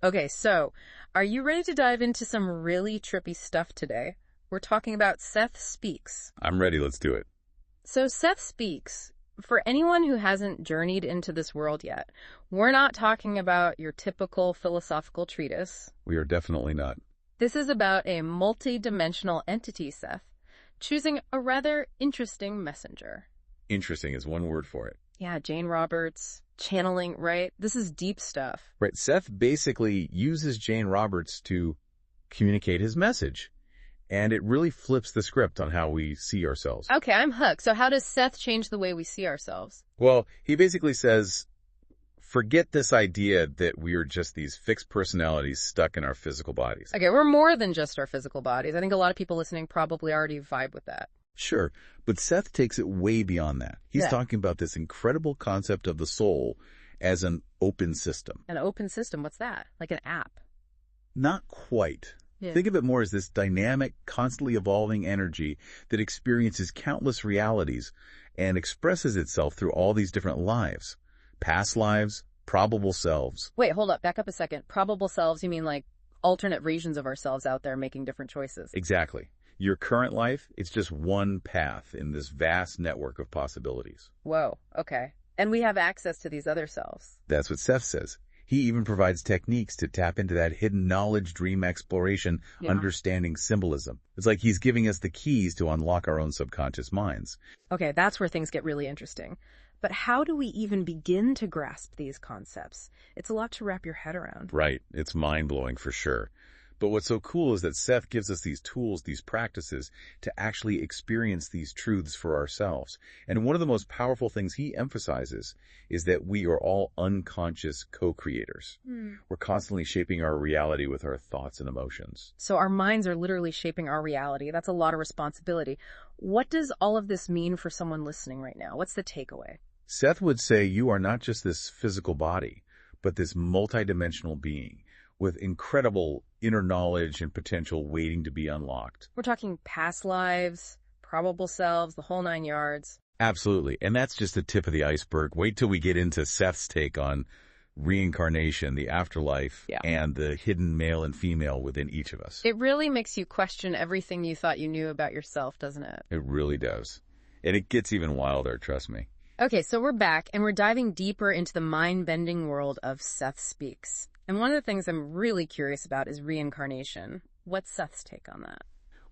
Okay, so are you ready to dive into some really trippy stuff today? We're talking about Seth Speaks. I'm ready. Let's do it. So Seth Speaks, for anyone who hasn't journeyed into this world yet, we're not talking about your typical philosophical treatise. We are definitely not. This is about a multi-dimensional entity, Seth, choosing a rather interesting messenger. Interesting is one word for it. Yeah, Jane Roberts, channeling, right? This is deep stuff. Right. Seth basically uses Jane Roberts to communicate his message. And it really flips the script on how we see ourselves. Okay, I'm hooked. So how does Seth change the way we see ourselves? Well, he basically says, forget this idea that we are just these fixed personalities stuck in our physical bodies. Okay, we're more than just our physical bodies. I think a lot of people listening probably already vibe with that. Sure, but Seth takes it way beyond that. He's talking about this incredible concept of the soul as an open system. An open system, what's that? Like an app? Not quite. Yeah. Think of it more as this dynamic, constantly evolving energy that experiences countless realities and expresses itself through all these different lives. Past lives, probable selves. Wait, hold up. Back up a second. Probable selves, you mean like alternate versions of ourselves out there making different choices? Exactly. Your current life, it's just one path in this vast network of possibilities. Whoa, okay. And we have access to these other selves. That's what Seth says. He even provides techniques to tap into that hidden knowledge, dream exploration, understanding symbolism. It's like he's giving us the keys to unlock our own subconscious minds. Okay, that's where things get really interesting. But how do we even begin to grasp these concepts? It's a lot to wrap your head around. Right. It's mind-blowing for sure. But what's so cool is that Seth gives us these tools, these practices, to actually experience these truths for ourselves. And one of the most powerful things he emphasizes is that we are all unconscious co-creators. We're constantly shaping our reality with our thoughts and emotions. So our minds are literally shaping our reality. That's a lot of responsibility. What does all of this mean for someone listening right now? What's the takeaway? Seth would say you are not just this physical body, but this multidimensional being with incredible inner knowledge and potential waiting to be unlocked. We're talking past lives, probable selves, the whole 9 yards. Absolutely. And that's just the tip of the iceberg. Wait till we get into Seth's take on reincarnation, the afterlife, and the hidden male and female within each of us. It really makes you question everything you thought you knew about yourself, doesn't it? It really does. And it gets even wilder, trust me. Okay, so we're back, and we're diving deeper into the mind-bending world of Seth Speaks. And one of the things I'm really curious about is reincarnation. What's Seth's take on that?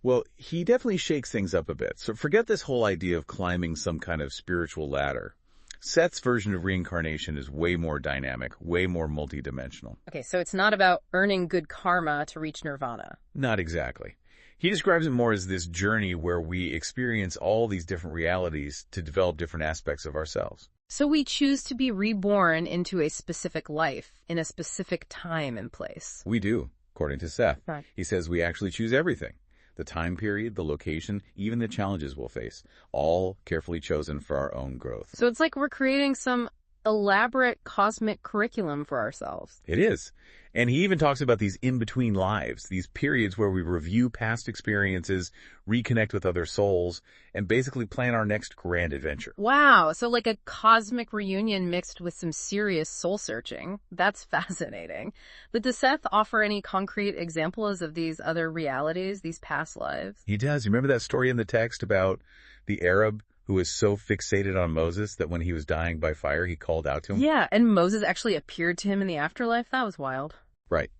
Well, he definitely shakes things up a bit. So forget this whole idea of climbing some kind of spiritual ladder. Seth's version of reincarnation is way more dynamic, way more multidimensional. Okay, so it's not about earning good karma to reach nirvana. Not exactly. He describes it more as this journey where we experience all these different realities to develop different aspects of ourselves. So we choose to be reborn into a specific life in a specific time and place. We do, according to Seth. Right. He says we actually choose everything. The time period, the location, even the challenges we'll face, all carefully chosen for our own growth. So it's like we're creating some elaborate cosmic curriculum for ourselves. It is. And he even talks about these in-between lives, these periods where we review past experiences, reconnect with other souls, and basically plan our next grand adventure. Wow, so like a cosmic reunion mixed with some serious soul-searching. That's fascinating. But does Seth offer any concrete examples of these other realities, these past lives? He does. You remember that story in the text about the Arab who was so fixated on Moses that when he was dying by fire, he called out to him? Yeah, and Moses actually appeared to him in the afterlife? That was wild. Right.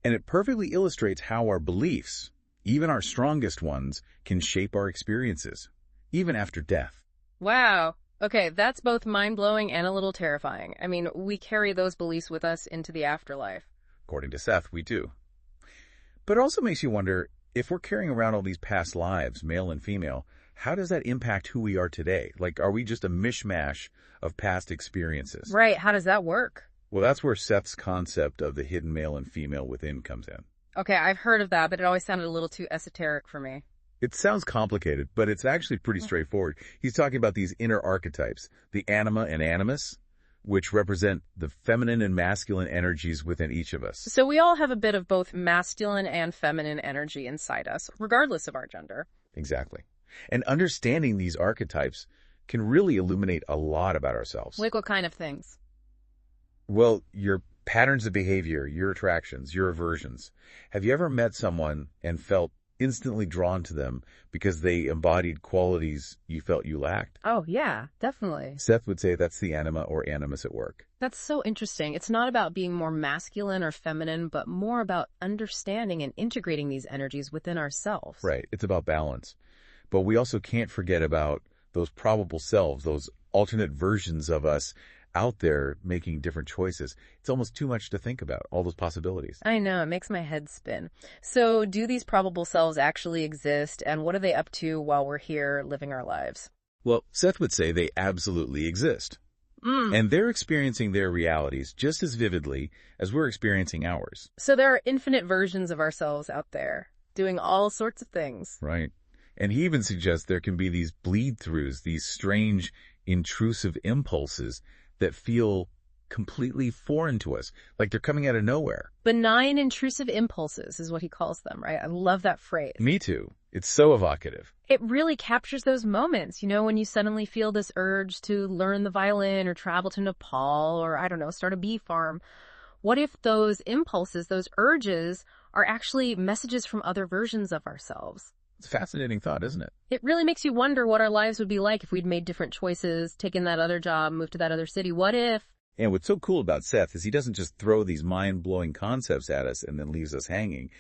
And it perfectly illustrates how our beliefs, even our strongest ones, can shape our experiences, even after death. Wow. Okay, that's both mind-blowing and a little terrifying. I mean, we carry those beliefs with us into the afterlife. According to Seth, we do. But it also makes you wonder, if we're carrying around all these past lives, male and female, how does that impact who we are today? Like, are we just a mishmash of past experiences? Right, how does that work? Well, that's where Seth's concept of the hidden male and female within comes in. Okay, I've heard of that, but it always sounded a little too esoteric for me. It sounds complicated, but it's actually pretty straightforward. He's talking about these inner archetypes, the anima and animus, which represent the feminine and masculine energies within each of us. So we all have a bit of both masculine and feminine energy inside us, regardless of our gender. Exactly. And understanding these archetypes can really illuminate a lot about ourselves. Like what kind of things? Well, your Patterns of behavior, your attractions, your aversions. Have you ever met someone and felt instantly drawn to them because they embodied qualities you felt you lacked? Oh, yeah, definitely. Seth would say that's the anima or animus at work. That's so interesting. It's not about being more masculine or feminine, but more about understanding and integrating these energies within ourselves. Right. It's about balance. But we also can't forget about those probable selves, those alternate versions of us out there making different choices. It's almost too much to think about, all those possibilities. I know, it makes my head spin. So do these probable selves actually exist, and what are they up to while we're here living our lives? Well, Seth would say they absolutely exist. And they're experiencing their realities just as vividly as we're experiencing ours. So there are infinite versions of ourselves out there, doing all sorts of things. Right. And he even suggests there can be these bleed-throughs, these strange, intrusive impulses that feel completely foreign to us, like they're coming out of nowhere. Benign intrusive impulses is what he calls them, right? I love that phrase. Me too. It's so evocative. It really captures those moments, when you suddenly feel this urge to learn the violin or travel to Nepal or, I don't know, start a bee farm. What if those impulses, those urges, are actually messages from other versions of ourselves? It's a fascinating thought, isn't it? It really makes you wonder what our lives would be like if we'd made different choices, taken that other job, moved to that other city. What if? And what's so cool about Seth is he doesn't just throw these mind-blowing concepts at us and then leaves us hanging.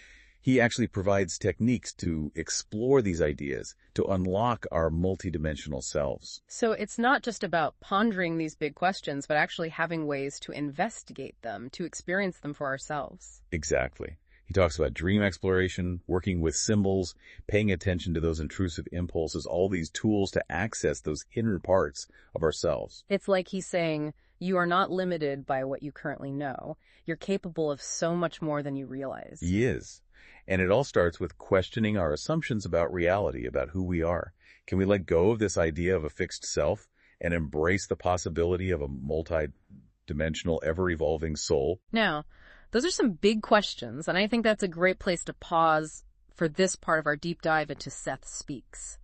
He actually provides techniques to explore these ideas, to unlock our multidimensional selves. So it's not just about pondering these big questions, but actually having ways to investigate them, to experience them for ourselves. Exactly. He talks about dream exploration, working with symbols, paying attention to those intrusive impulses, all these tools to access those hidden parts of ourselves. It's like he's saying, you are not limited by what you currently know. You're capable of so much more than you realize. He is. And it all starts with questioning our assumptions about reality, about who we are. Can we let go of this idea of a fixed self and embrace the possibility of a multi-dimensional, ever-evolving soul? Now, those are some big questions, and I think that's a great place to pause for this part of our deep dive into Seth Speaks.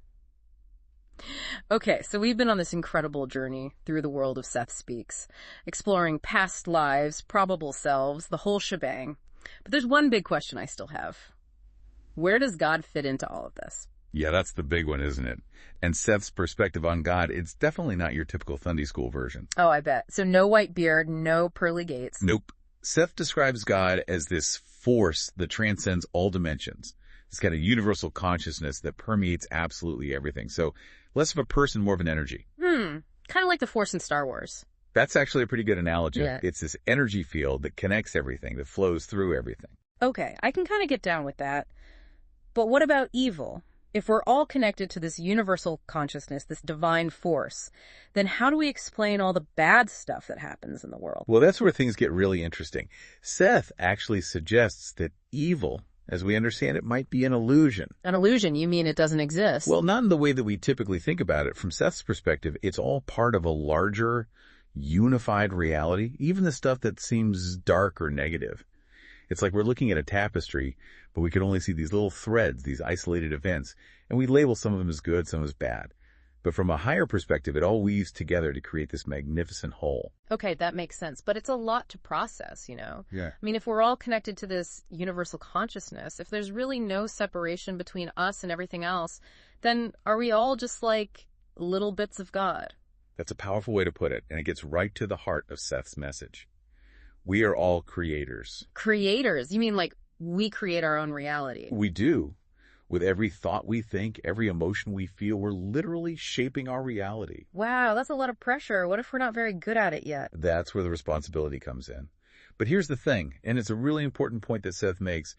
Okay, so we've been on this incredible journey through the world of Seth Speaks, exploring past lives, probable selves, the whole shebang. But there's one big question I still have. Where does God fit into all of this? Yeah, that's the big one, isn't it? And Seth's perspective on God, it's definitely not your typical Sunday school version. Oh, I bet. So no white beard, no pearly gates. Nope. Seth describes God as this force that transcends all dimensions. It's got a universal consciousness that permeates absolutely everything. So less of a person, more of an energy. Kind of like the Force in Star Wars. That's actually a pretty good analogy. Yeah. It's this energy field that connects everything, that flows through everything. Okay, I can kind of get down with that. But what about evil? If we're all connected to this universal consciousness, this divine force, then how do we explain all the bad stuff that happens in the world? Well, that's where things get really interesting. Seth actually suggests that evil, as we understand it, might be an illusion. An illusion? You mean it doesn't exist? Well, not in the way that we typically think about it. From Seth's perspective, it's all part of a larger, unified reality, even the stuff that seems dark or negative. It's like we're looking at a tapestry, but we can only see these little threads, these isolated events, and we label some of them as good, some as bad. But from a higher perspective, it all weaves together to create this magnificent whole. Okay, that makes sense. But it's a lot to process, Yeah. I mean, if we're all connected to this universal consciousness, if there's really no separation between us and everything else, then are we all just like little bits of God? That's a powerful way to put it, and it gets right to the heart of Seth's message. We are all creators. Creators? You mean like we create our own reality? We do. With every thought we think, every emotion we feel, we're literally shaping our reality. Wow, that's a lot of pressure. What if we're not very good at it yet? That's where the responsibility comes in. But here's the thing, and it's a really important point that Seth makes.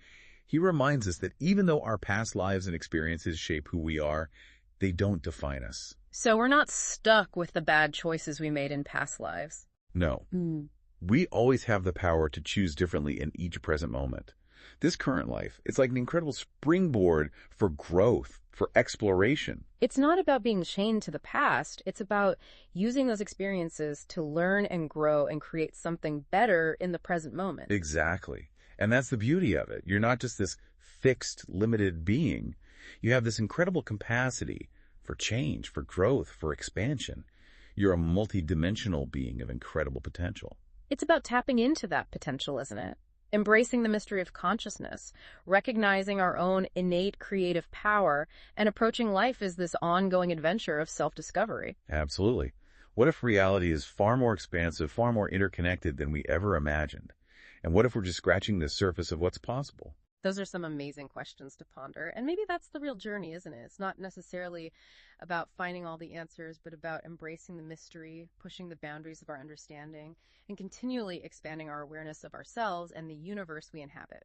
He reminds us that even though our past lives and experiences shape who we are, they don't define us. So we're not stuck with the bad choices we made in past lives. No. We always have the power to choose differently in each present moment. This current life, it's like an incredible springboard for growth, for exploration. It's not about being chained to the past. It's about using those experiences to learn and grow and create something better in the present moment. Exactly. And that's the beauty of it. You're not just this fixed, limited being. You have this incredible capacity for change, for growth, for expansion. You're a multidimensional being of incredible potential. It's about tapping into that potential, isn't it? Embracing the mystery of consciousness, recognizing our own innate creative power, and approaching life as this ongoing adventure of self-discovery. Absolutely. What if reality is far more expansive, far more interconnected than we ever imagined? And what if we're just scratching the surface of what's possible? Those are some amazing questions to ponder. And maybe that's the real journey, isn't it? It's not necessarily about finding all the answers, but about embracing the mystery, pushing the boundaries of our understanding, and continually expanding our awareness of ourselves and the universe we inhabit.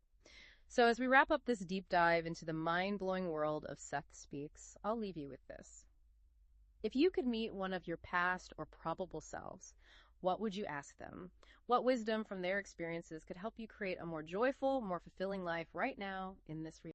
So as we wrap up this deep dive into the mind-blowing world of Seth Speaks, I'll leave you with this. If you could meet one of your past or probable selves, what would you ask them? What wisdom from their experiences could help you create a more joyful, more fulfilling life right now in this reality?